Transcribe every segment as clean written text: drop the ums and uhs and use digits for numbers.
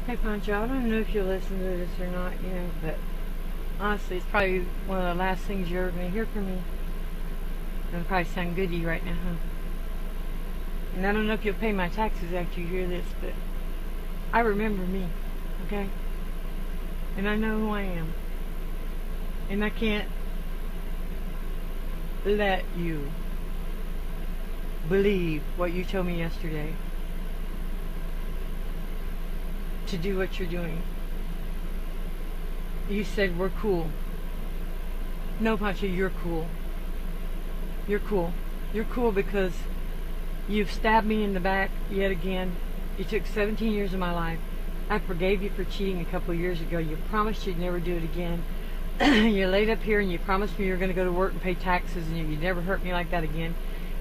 Hey Pancho, I don't know if you'll listen to this or not, but honestly, it's probably one of the last things you're ever going to hear from me. It'll probably sound good to you right now, huh? And I don't know if you'll pay my taxes after you hear this, but I remember me, okay? And I know who I am. And I can't let you believe what you told me yesterday to do what you're doing. You said we're cool. No, Pancho, you're cool. You're cool. You're cool because you've stabbed me in the back yet again. You took 17 years of my life. I forgave you for cheating a couple of years ago. You promised you'd never do it again. You laid up here and you promised me you were going to go to work and pay taxes and you'd never hurt me like that again.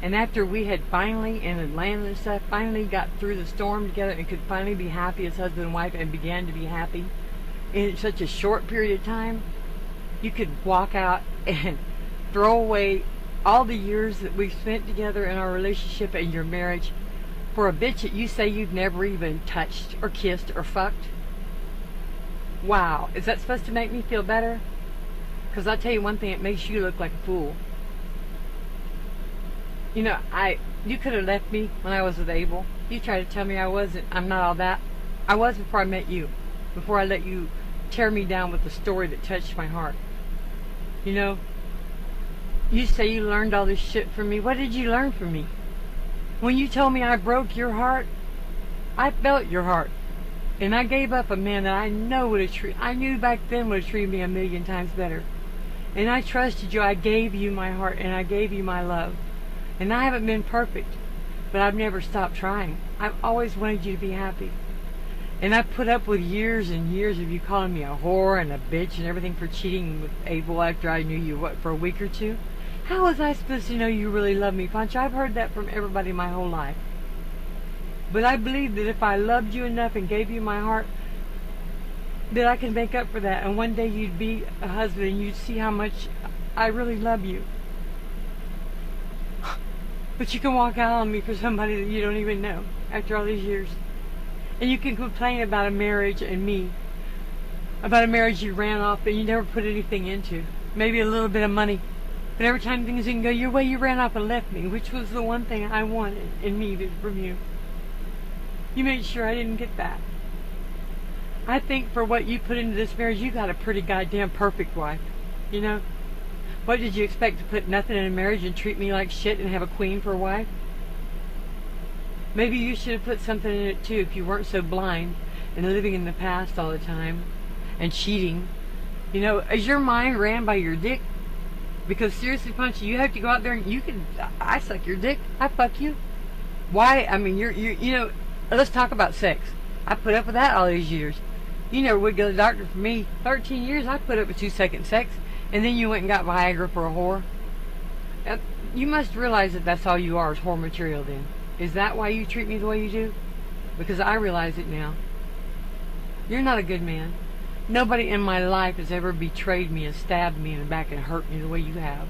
And after we had finally, in Atlanta and stuff, finally got through the storm together and could finally be happy as husband and wife and began to be happy in such a short period of time, you could walk out and throw away all the years that we've spent together in our relationship and your marriage for a bitch that you say you've never even touched or kissed or fucked? Wow, is that supposed to make me feel better? Because I'll tell you one thing, it makes you look like a fool. You could have left me when I was with Abel. You tried to tell me I'm not all that. I was before I met you. Before I let you tear me down with the story that touched my heart. You say you learned all this shit from me. What did you learn from me? When you told me I broke your heart, I felt your heart. And I gave up a man that I knew back then would have treated me a million times better. And I trusted you. I gave you my heart and I gave you my love. And I haven't been perfect, but I've never stopped trying. I've always wanted you to be happy. And I put up with years and years of you calling me a whore and a bitch and everything for cheating with Abel after I knew you, for a week or two? How was I supposed to know you really love me, Pancho? I've heard that from everybody my whole life. But I believe that if I loved you enough and gave you my heart, that I can make up for that. And one day you'd be a husband and you'd see how much I really love you. But you can walk out on me for somebody that you don't even know after all these years. And you can complain about a marriage and me. About a marriage you ran off that you never put anything into. Maybe a little bit of money. But every time things didn't go your way, you ran off and left me, which was the one thing I wanted and needed from you. You made sure I didn't get that. I think for what you put into this marriage, you got a pretty goddamn perfect wife. What did you expect, to put nothing in a marriage and treat me like shit and have a queen for a wife? Maybe you should have put something in it too if you weren't so blind and living in the past all the time and cheating. Is your mind ran by your dick? Because seriously, Punchy, you have to go out there and I suck your dick, I fuck you. Why? I mean, let's talk about sex. I put up with that all these years. You never would go to the doctor for me. 13 years I put up with 2-second sex. And then you went and got Viagra for a whore. You must realize that that's all you are, is whore material then. Is that why you treat me the way you do? Because I realize it now. You're not a good man. Nobody in my life has ever betrayed me and stabbed me in the back and hurt me the way you have.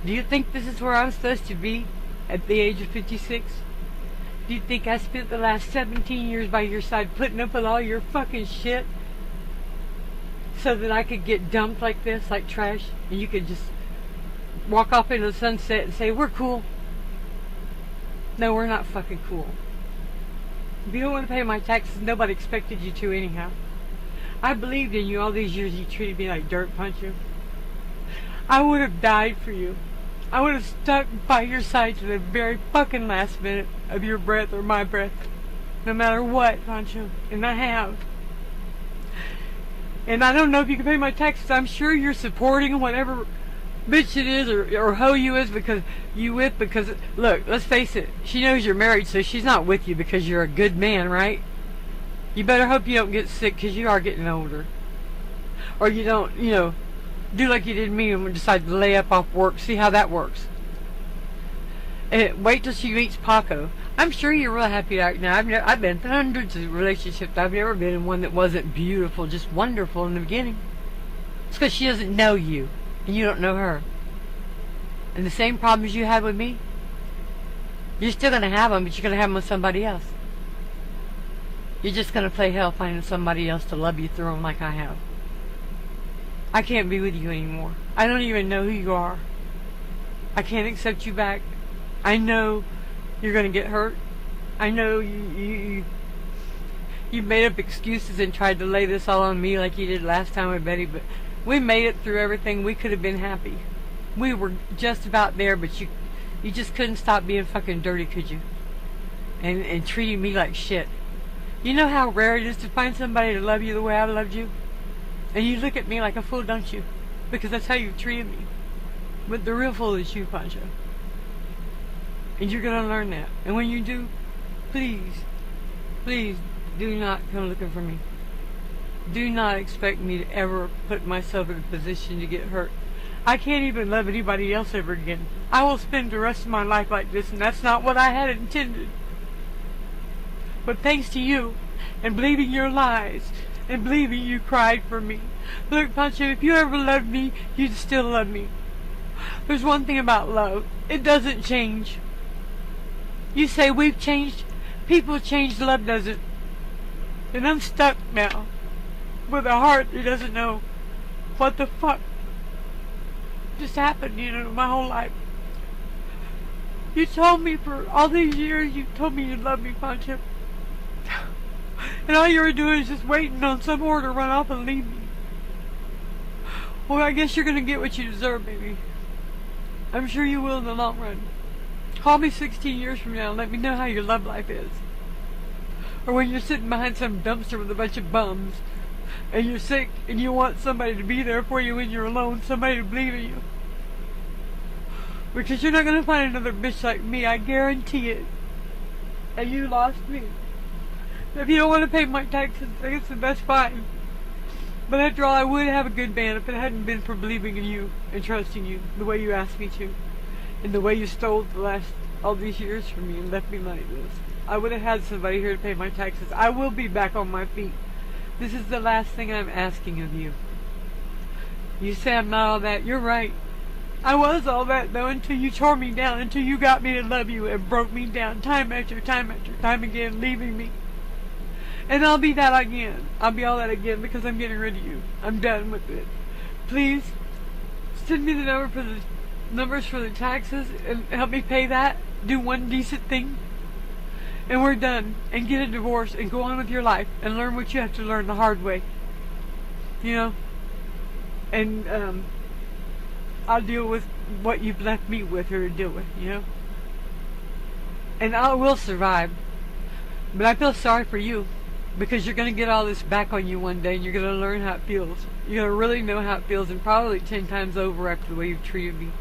Do you think this is where I'm supposed to be at the age of 56? Do you think I spent the last 17 years by your side putting up with all your fucking shit so that I could get dumped like this, like trash, and you could just walk off into the sunset and say, we're cool? No, we're not fucking cool. If you don't want to pay my taxes, nobody expected you to anyhow. I believed in you all these years. You treated me like dirt, Pancho. I would have died for you. I would have stuck by your side to the very fucking last minute of your breath or my breath. No matter what, Pancho. And I have. And I don't know if you can pay my taxes. I'm sure you're supporting whatever bitch it is or hoe you is because look, let's face it, she knows you're married, so she's not with you because you're a good man, right? You better hope you don't get sick because you are getting older. Or you don't, do like you did me and decide to lay up off work. See how that works. And wait till she meets Paco. I'm sure you're real happy right now. I've been in hundreds of relationships. I've never been in one that wasn't beautiful, just wonderful in the beginning. It's because she doesn't know you, and you don't know her. And the same problems you had with me, you're still going to have them, but you're going to have them with somebody else. you're just gonna play hell finding somebody else to love you through them like I have. I can't be with you anymore. I don't even know who you are. I can't accept you back. I know you're gonna get hurt. I know you made up excuses and tried to lay this all on me like you did last time with Betty, but we made it through everything. We could have been happy. We were just about there, but you just couldn't stop being fucking dirty, could you? And treating me like shit. You know how rare it is to find somebody to love you the way I loved you? And you look at me like a fool, don't you? Because that's how you've treated me. But the real fool is you, Pancho. And you're gonna learn that. And when you do, please do not come looking for me. Do not expect me to ever put myself in a position to get hurt. I can't even love anybody else ever again. I will spend the rest of my life like this, and that's not what I had intended. But thanks to you, and believing your lies, and believing you cried for me. Look, Pancho, if you ever loved me, you'd still love me. There's one thing about love. It doesn't change. You say we've changed. People change, love doesn't. And I'm stuck now with a heart that doesn't know what the fuck just happened, my whole life. You told me for all these years, you told me you loved me, Pancho. And all you were doing is just waiting on some order to run off and leave me. Well, I guess you're gonna get what you deserve, baby. I'm sure you will in the long run. Call me 16 years from now and let me know how your love life is. Or when you're sitting behind some dumpster with a bunch of bums, and you're sick, and you want somebody to be there for you when you're alone, somebody to believe in you. Because you're not going to find another bitch like me, I guarantee it. And you lost me. If you don't want to pay my taxes, I guess that's fine. But after all, I would have a good man if it hadn't been for believing in you and trusting you the way you asked me to. And the way you stole all these years from me and left me like this. I would have had somebody here to pay my taxes. I will be back on my feet. This is the last thing I'm asking of you. You say I'm not all that. You're right. I was all that, though, until you tore me down, until you got me to love you and broke me down time after time after time again, leaving me. And I'll be that again. I'll be all that again because I'm getting rid of you. I'm done with it. Please, send me the numbers for the taxes and help me pay that. Do one decent thing. And we're done. And get a divorce and go on with your life and learn what you have to learn the hard way. And I'll deal with what you've left me with her to deal with, And I will survive. But I feel sorry for you. Because you're going to get all this back on you one day and you're going to learn how it feels. You're going to really know how it feels, and probably 10 times over after the way you've treated me.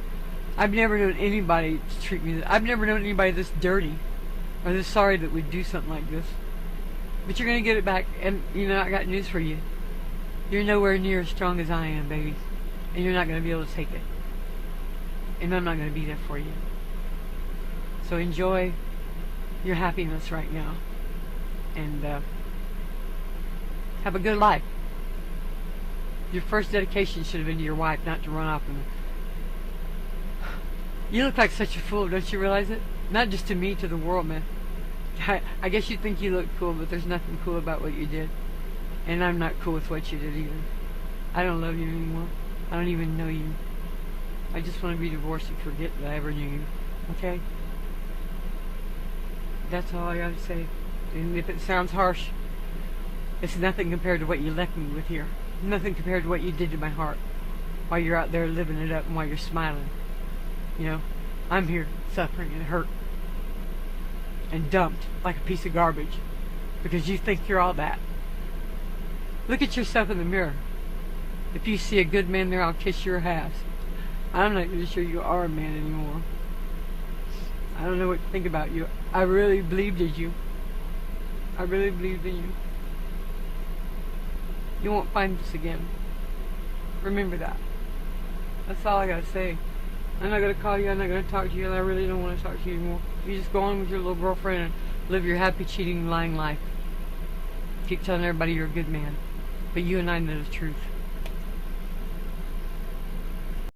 I've never known anybody to treat me. I've never known anybody this dirty or this sorry that would do something like this. But you're going to get it back, and I got news for you. You're nowhere near as strong as I am, baby. And you're not going to be able to take it. And I'm not going to be there for you. So enjoy your happiness right now. And have a good life. Your first dedication should have been to your wife, not to run off and... You look like such a fool, don't you realize it? Not just to me, to the world, man. I guess you think you look cool, but there's nothing cool about what you did. And I'm not cool with what you did either. I don't love you anymore. I don't even know you. I just want to be divorced and forget that I ever knew you. Okay? That's all I gotta say. And if it sounds harsh, it's nothing compared to what you left me with here. Nothing compared to what you did to my heart. While you're out there living it up and while you're smiling. I'm here suffering and hurt. And dumped like a piece of garbage. Because you think you're all that. Look at yourself in the mirror. If you see a good man there, I'll kiss your ass. I'm not even sure you are a man anymore. I don't know what to think about you. I really believed in you. I really believed in you. You won't find this again. Remember that. That's all I gotta say. I'm not gonna call you, I'm not gonna talk to you, and I really don't want to talk to you anymore. You just go on with your little girlfriend and live your happy, cheating, lying life. Keep telling everybody you're a good man. But you and I know the truth.